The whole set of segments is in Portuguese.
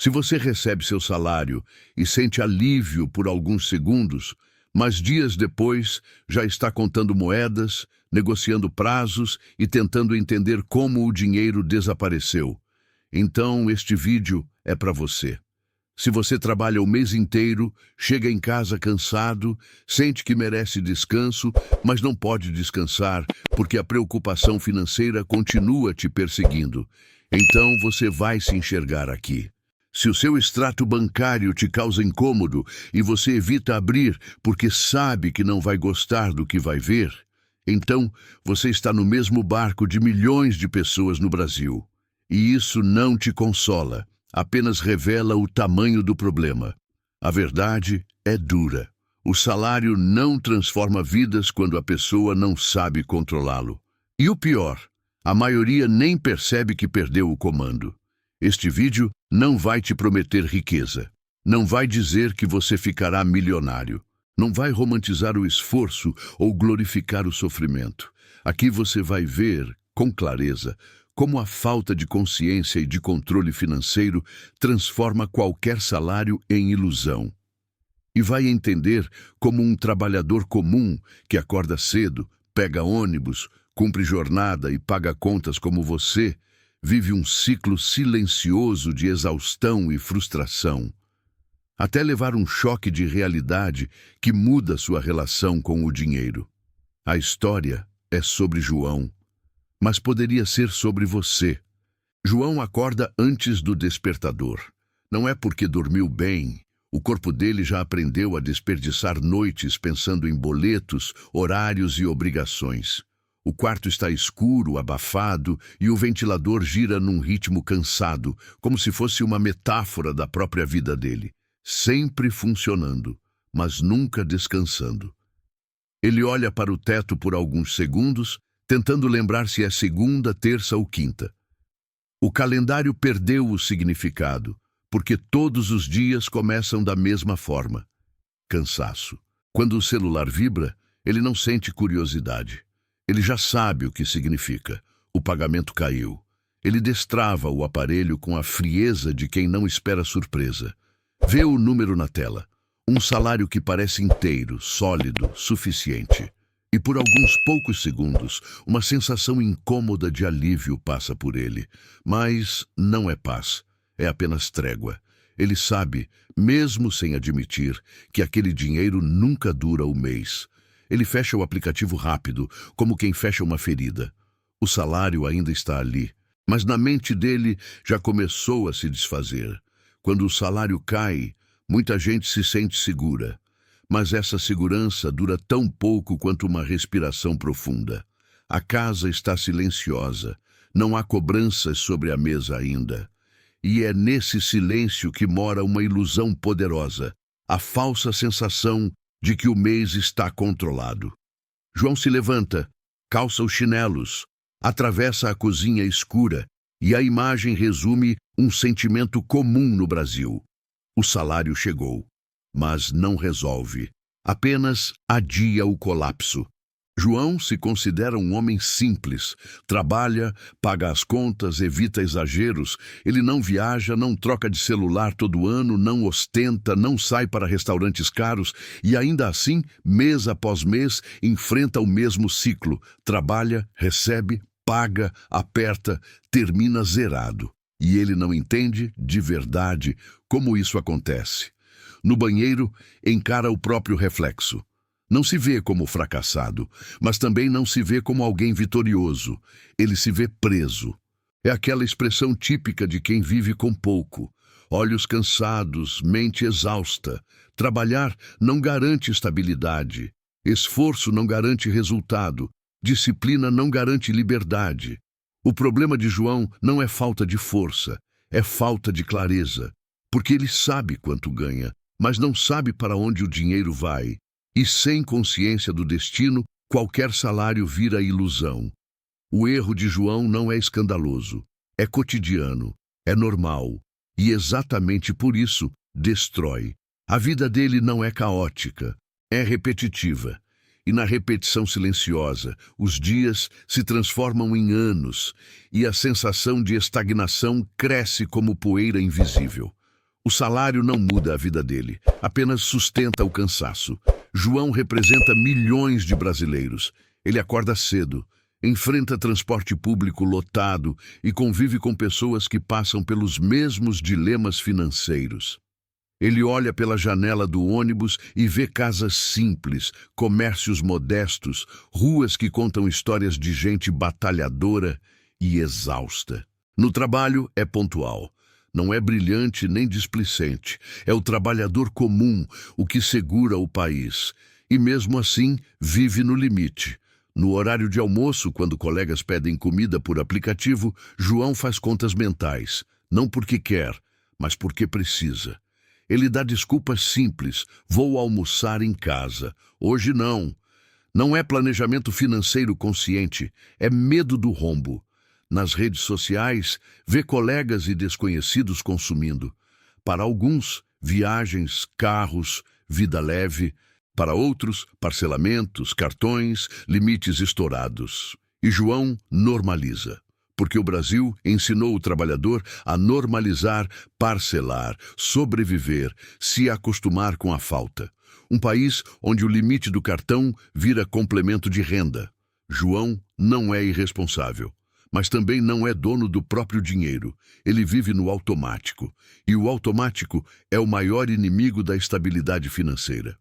Se você recebe seu salário e sente alívio por alguns segundos, mas dias depois já está contando moedas, negociando prazos e tentando entender como o dinheiro desapareceu, então este vídeo é para você. Se você trabalha o mês inteiro, chega em casa cansado, sente que merece descanso, mas não pode descansar porque a preocupação financeira continua te perseguindo, então você vai se enxergar aqui. Se o seu extrato bancário te causa incômodo e você evita abrir porque sabe que não vai gostar do que vai ver, então você está no mesmo barco de milhões de pessoas no Brasil. E isso não te consola, apenas revela o tamanho do problema. A verdade é dura. O salário não transforma vidas quando a pessoa não sabe controlá-lo. E o pior, a maioria nem percebe que perdeu o comando. Este vídeo não vai te prometer riqueza. Não vai dizer que você ficará milionário. Não vai romantizar o esforço ou glorificar o sofrimento. Aqui você vai ver, com clareza, como a falta de consciência e de controle financeiro transforma qualquer salário em ilusão. E vai entender como um trabalhador comum que acorda cedo, pega ônibus, cumpre jornada e paga contas como você, vive um ciclo silencioso de exaustão e frustração, até levar um choque de realidade que muda sua relação com o dinheiro. A história é sobre João, mas poderia ser sobre você. João acorda antes do despertador. Não é porque dormiu bem. O corpo dele já aprendeu a desperdiçar noites pensando em boletos, horários e obrigações. O quarto está escuro, abafado, e o ventilador gira num ritmo cansado, como se fosse uma metáfora da própria vida dele. Sempre funcionando, mas nunca descansando. Ele olha para o teto por alguns segundos, tentando lembrar se é segunda, terça ou quinta. O calendário perdeu o significado, porque todos os dias começam da mesma forma. Cansaço. Quando o celular vibra, ele não sente curiosidade. Ele já sabe o que significa. O pagamento caiu. Ele destrava o aparelho com a frieza de quem não espera surpresa. Vê o número na tela. Um salário que parece inteiro, sólido, suficiente. E por alguns poucos segundos, uma sensação incômoda de alívio passa por ele. Mas não é paz, é apenas trégua. Ele sabe, mesmo sem admitir, que aquele dinheiro nunca dura o mês. Ele fecha o aplicativo rápido, como quem fecha uma ferida. O salário ainda está ali, mas na mente dele já começou a se desfazer. Quando o salário cai, muita gente se sente segura. Mas essa segurança dura tão pouco quanto uma respiração profunda. A casa está silenciosa, não há cobranças sobre a mesa ainda. E é nesse silêncio que mora uma ilusão poderosa, a falsa sensação de que o mês está controlado. João se levanta, calça os chinelos, atravessa a cozinha escura e a imagem resume um sentimento comum no Brasil. O salário chegou, mas não resolve, apenas adia o colapso. João se considera um homem simples, trabalha, paga as contas, evita exageros, ele não viaja, não troca de celular todo ano, não ostenta, não sai para restaurantes caros e ainda assim, mês após mês, enfrenta o mesmo ciclo, trabalha, recebe, paga, aperta, termina zerado. E ele não entende, de verdade, como isso acontece. No banheiro, encara o próprio reflexo. Não se vê como fracassado, mas também não se vê como alguém vitorioso. Ele se vê preso. É aquela expressão típica de quem vive com pouco. Olhos cansados, mente exausta. Trabalhar não garante estabilidade. Esforço não garante resultado. Disciplina não garante liberdade. O problema de João não é falta de força, é falta de clareza. Porque ele sabe quanto ganha, mas não sabe para onde o dinheiro vai. E sem consciência do destino, qualquer salário vira ilusão. O erro de João não é escandaloso, é cotidiano, é normal, e exatamente por isso destrói. A vida dele não é caótica, é repetitiva. E na repetição silenciosa, os dias se transformam em anos, e a sensação de estagnação cresce como poeira invisível. O salário não muda a vida dele, apenas sustenta o cansaço. João representa milhões de brasileiros. Ele acorda cedo, enfrenta transporte público lotado e convive com pessoas que passam pelos mesmos dilemas financeiros. Ele olha pela janela do ônibus e vê casas simples, comércios modestos, ruas que contam histórias de gente batalhadora e exausta. No trabalho é pontual. Não é brilhante nem displicente. É o trabalhador comum, o que segura o país. E mesmo assim, vive no limite. No horário de almoço, quando colegas pedem comida por aplicativo, João faz contas mentais. Não porque quer, mas porque precisa. Ele dá desculpas simples. Vou almoçar em casa. Hoje não. Não é planejamento financeiro consciente. É medo do rombo. Nas redes sociais, vê colegas e desconhecidos consumindo. Para alguns, viagens, carros, vida leve. Para outros, parcelamentos, cartões, limites estourados. E João normaliza, porque o Brasil ensinou o trabalhador a normalizar, parcelar, sobreviver, se acostumar com a falta. Um país onde o limite do cartão vira complemento de renda. João não é irresponsável. Mas também não é dono do próprio dinheiro. Ele vive no automático. E o automático é o maior inimigo da estabilidade financeira.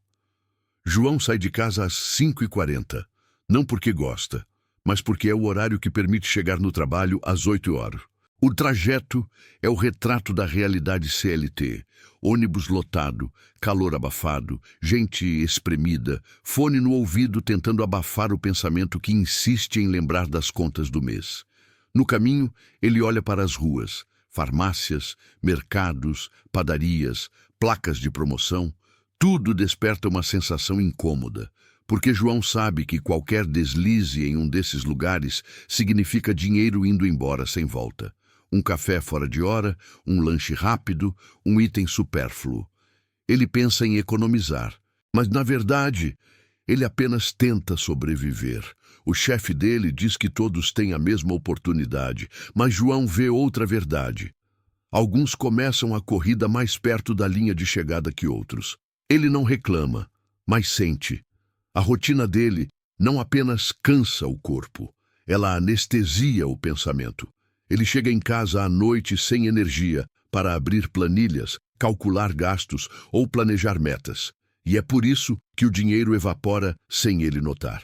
João sai de casa às 5h40. Não porque gosta, mas porque é o horário que permite chegar no trabalho às 8 horas. O trajeto é o retrato da realidade CLT. Ônibus lotado, calor abafado, gente espremida, fone no ouvido tentando abafar o pensamento que insiste em lembrar das contas do mês. No caminho, ele olha para as ruas, farmácias, mercados, padarias, placas de promoção. Tudo desperta uma sensação incômoda, porque João sabe que qualquer deslize em um desses lugares significa dinheiro indo embora sem volta. Um café fora de hora, um lanche rápido, um item supérfluo. Ele pensa em economizar, mas na verdade, ele apenas tenta sobreviver. O chefe dele diz que todos têm a mesma oportunidade, mas João vê outra verdade. Alguns começam a corrida mais perto da linha de chegada que outros. Ele não reclama, mas sente. A rotina dele não apenas cansa o corpo, ela anestesia o pensamento. Ele chega em casa à noite sem energia para abrir planilhas, calcular gastos ou planejar metas. E é por isso que o dinheiro evapora sem ele notar.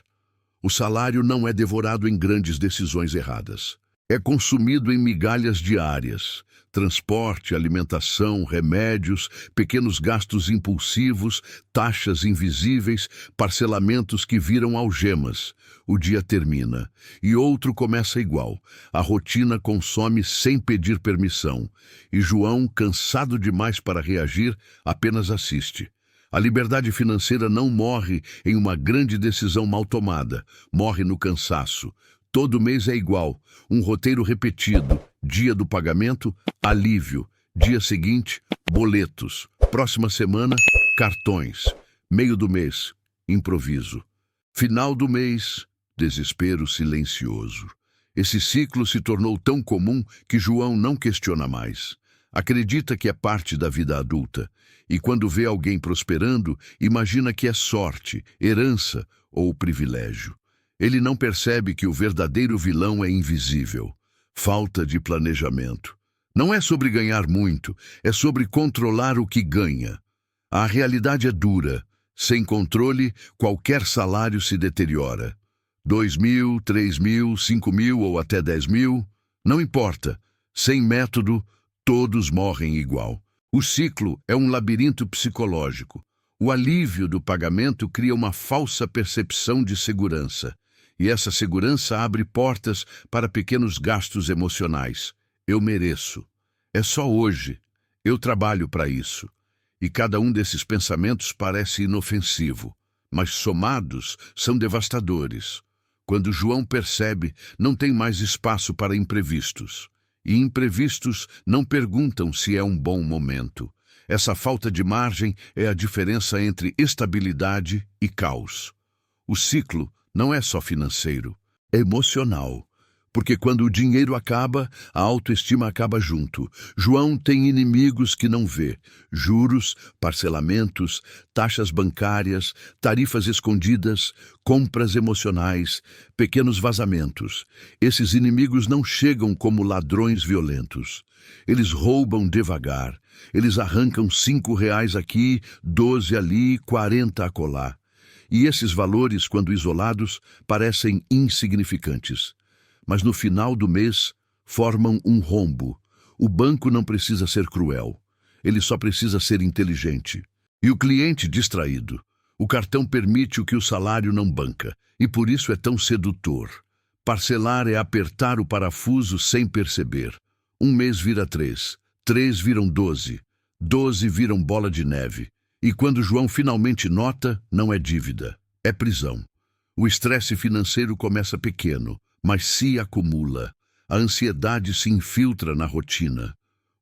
O salário não é devorado em grandes decisões erradas. É consumido em migalhas diárias. Transporte, alimentação, remédios, pequenos gastos impulsivos, taxas invisíveis, parcelamentos que viram algemas. O dia termina e outro começa igual. A rotina consome sem pedir permissão. E João, cansado demais para reagir, apenas assiste. A liberdade financeira não morre em uma grande decisão mal tomada, morre no cansaço. Todo mês é igual, um roteiro repetido, dia do pagamento, alívio, dia seguinte, boletos, próxima semana, cartões, meio do mês, improviso, final do mês, desespero silencioso. Esse ciclo se tornou tão comum que João não questiona mais. Acredita que é parte da vida adulta, e quando vê alguém prosperando, imagina que é sorte, herança ou privilégio. Ele não percebe que o verdadeiro vilão é invisível. Falta de planejamento. Não é sobre ganhar muito, é sobre controlar o que ganha. A realidade é dura. Sem controle, qualquer salário se deteriora. 2.000, 3.000, 5.000 ou até 10.000, não importa. Sem método, todos morrem igual. O ciclo é um labirinto psicológico. O alívio do pagamento cria uma falsa percepção de segurança. E essa segurança abre portas para pequenos gastos emocionais. Eu mereço. É só hoje. Eu trabalho para isso. E cada um desses pensamentos parece inofensivo, mas somados são devastadores. Quando João percebe, não tem mais espaço para imprevistos. E imprevistos não perguntam se é um bom momento. Essa falta de margem é a diferença entre estabilidade e caos. O ciclo não é só financeiro, é emocional, Porque quando o dinheiro acaba, a autoestima acaba junto. João tem inimigos que não vê: juros, parcelamentos, taxas bancárias, tarifas escondidas, compras emocionais, pequenos vazamentos. Esses inimigos não chegam como ladrões violentos. Eles roubam devagar. Eles arrancam R$ 5 aqui, 12 ali, 40 acolá. E esses valores, quando isolados, parecem insignificantes. Mas no final do mês, formam um rombo. O banco não precisa ser cruel. Ele só precisa ser inteligente. E o cliente distraído. O cartão permite o que o salário não banca. E por isso é tão sedutor. Parcelar é apertar o parafuso sem perceber. Um mês vira 3, 3 viram 12, 12 viram bola de neve. E quando João finalmente nota, não é dívida, é prisão. O estresse financeiro começa pequeno, mas se acumula. A ansiedade se infiltra na rotina.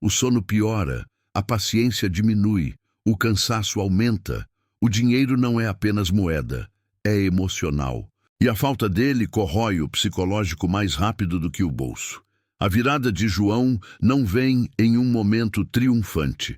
O sono piora, a paciência diminui, o cansaço aumenta. O dinheiro não é apenas moeda, é emocional. E a falta dele corrói o psicológico mais rápido do que o bolso. A virada de João não vem em um momento triunfante.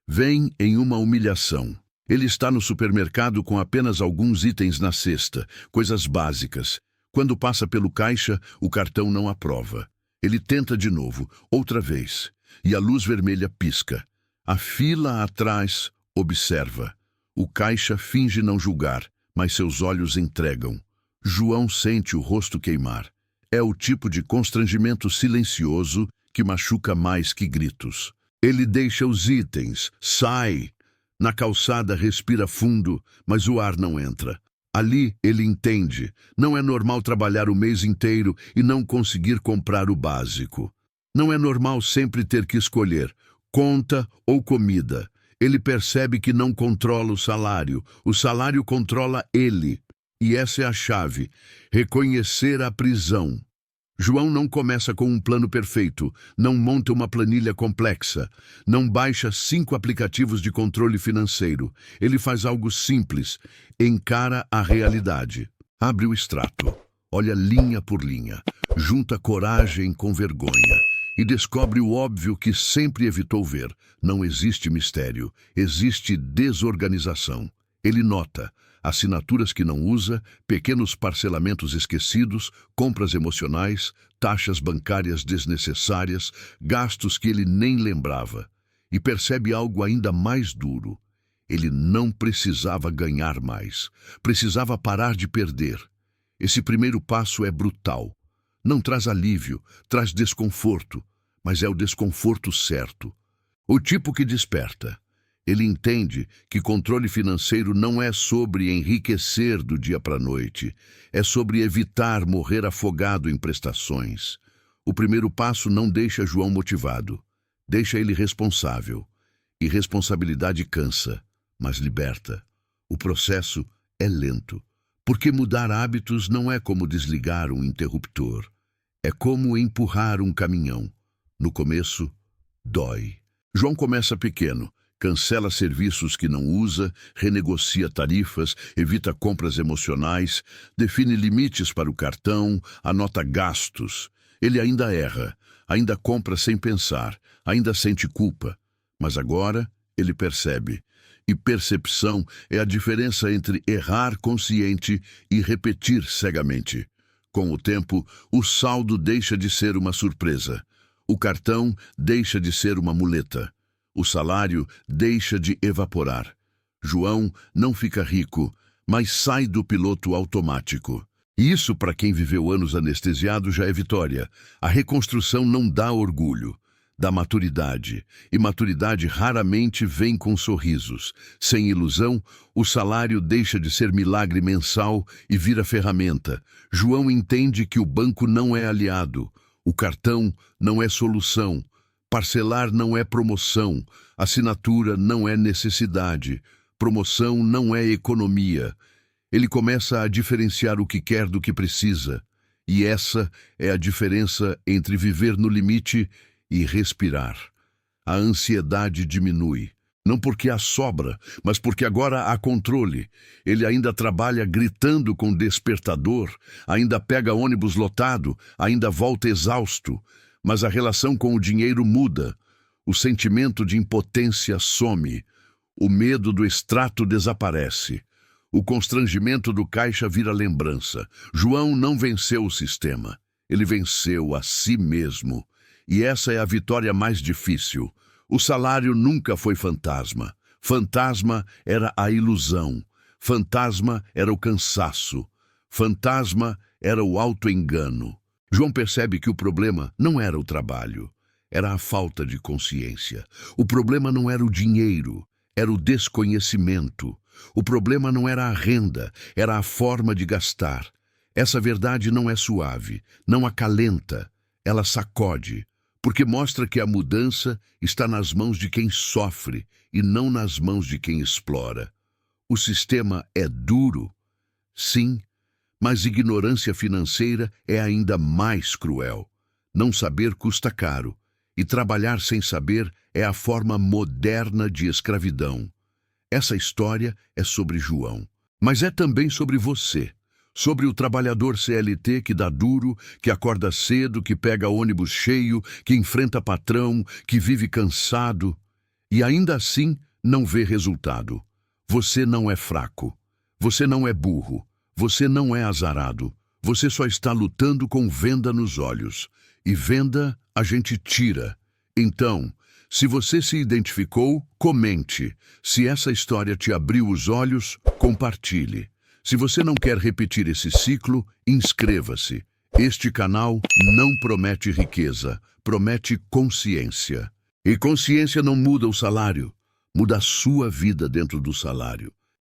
Vem em uma humilhação. Ele está no supermercado com apenas alguns itens na cesta, coisas básicas. Quando passa pelo caixa, o cartão não aprova. Ele tenta de novo, outra vez, e a luz vermelha pisca. A fila atrás observa. O caixa finge não julgar, mas seus olhos entregam. João sente o rosto queimar. É o tipo de constrangimento silencioso que machuca mais que gritos. Ele deixa os itens, sai. Na calçada respira fundo, mas o ar não entra. Ali ele entende. Não é normal trabalhar o mês inteiro e não conseguir comprar o básico. Não é normal sempre ter que escolher conta ou comida. Ele percebe que não controla o salário controla ele. E essa é a chave: reconhecer a prisão. João não começa com um plano perfeito, não monta uma planilha complexa, não baixa 5 aplicativos de controle financeiro. Ele faz algo simples, encara a realidade. Abre o extrato, olha linha por linha, junta coragem com vergonha e descobre o óbvio que sempre evitou ver. Não existe mistério, existe desorganização. Ele nota assinaturas que não usa, pequenos parcelamentos esquecidos, compras emocionais, taxas bancárias desnecessárias, gastos que ele nem lembrava. E percebe algo ainda mais duro. Ele não precisava ganhar mais. Precisava parar de perder. Esse primeiro passo é brutal. Não traz alívio, traz desconforto, mas é o desconforto certo. O tipo que desperta. Ele entende que controle financeiro não é sobre enriquecer do dia para a noite, é sobre evitar morrer afogado em prestações. O primeiro passo não deixa João motivado, deixa ele responsável. E responsabilidade cansa, mas liberta. O processo é lento, porque mudar hábitos não é como desligar um interruptor, é como empurrar um caminhão. No começo, dói. João começa pequeno. Cancela serviços que não usa, renegocia tarifas, evita compras emocionais, define limites para o cartão, anota gastos. Ele ainda erra, ainda compra sem pensar, ainda sente culpa. Mas agora ele percebe. E percepção é a diferença entre errar consciente e repetir cegamente. Com o tempo, o saldo deixa de ser uma surpresa. O cartão deixa de ser uma muleta. O salário deixa de evaporar. João não fica rico, mas sai do piloto automático. E isso, para quem viveu anos anestesiado, já é vitória. A reconstrução não dá orgulho, dá maturidade. E maturidade raramente vem com sorrisos. Sem ilusão, o salário deixa de ser milagre mensal e vira ferramenta. João entende que o banco não é aliado, o cartão não é solução. Parcelar não é promoção, assinatura não é necessidade, promoção não é economia. Ele começa a diferenciar o que quer do que precisa, e essa é a diferença entre viver no limite e respirar. A ansiedade diminui, Não porque há sobra, mas porque agora há controle. Ele ainda trabalha gritando com despertador, ainda pega ônibus lotado, ainda volta exausto. Mas a relação com o dinheiro muda. O sentimento de impotência some. O medo do extrato desaparece. O constrangimento do caixa vira lembrança. João não venceu o sistema. Ele venceu a si mesmo. E essa é a vitória mais difícil. O salário nunca foi fantasma. Fantasma era a ilusão. Fantasma era o cansaço. Fantasma era o auto-engano. João percebe que o problema não era o trabalho, era a falta de consciência. O problema não era o dinheiro, era o desconhecimento. O problema não era a renda, era a forma de gastar. Essa verdade não é suave, não acalenta, ela sacode, porque mostra que a mudança está nas mãos de quem sofre e não nas mãos de quem explora. O sistema é duro, sim, mas ignorância financeira é ainda mais cruel. Não saber custa caro, e trabalhar sem saber é a forma moderna de escravidão. Essa história é sobre João, mas é também sobre você. Sobre o trabalhador CLT que dá duro, que acorda cedo, que pega ônibus cheio, que enfrenta patrão, que vive cansado e ainda assim não vê resultado. Você não é fraco, você não é burro, você não é azarado, você só está lutando com venda nos olhos. E venda a gente tira. Então, se você se identificou, comente. Se essa história te abriu os olhos, compartilhe. Se você não quer repetir esse ciclo, inscreva-se. Este canal não promete riqueza, promete consciência. E consciência não muda o salário, muda a sua vida dentro do salário.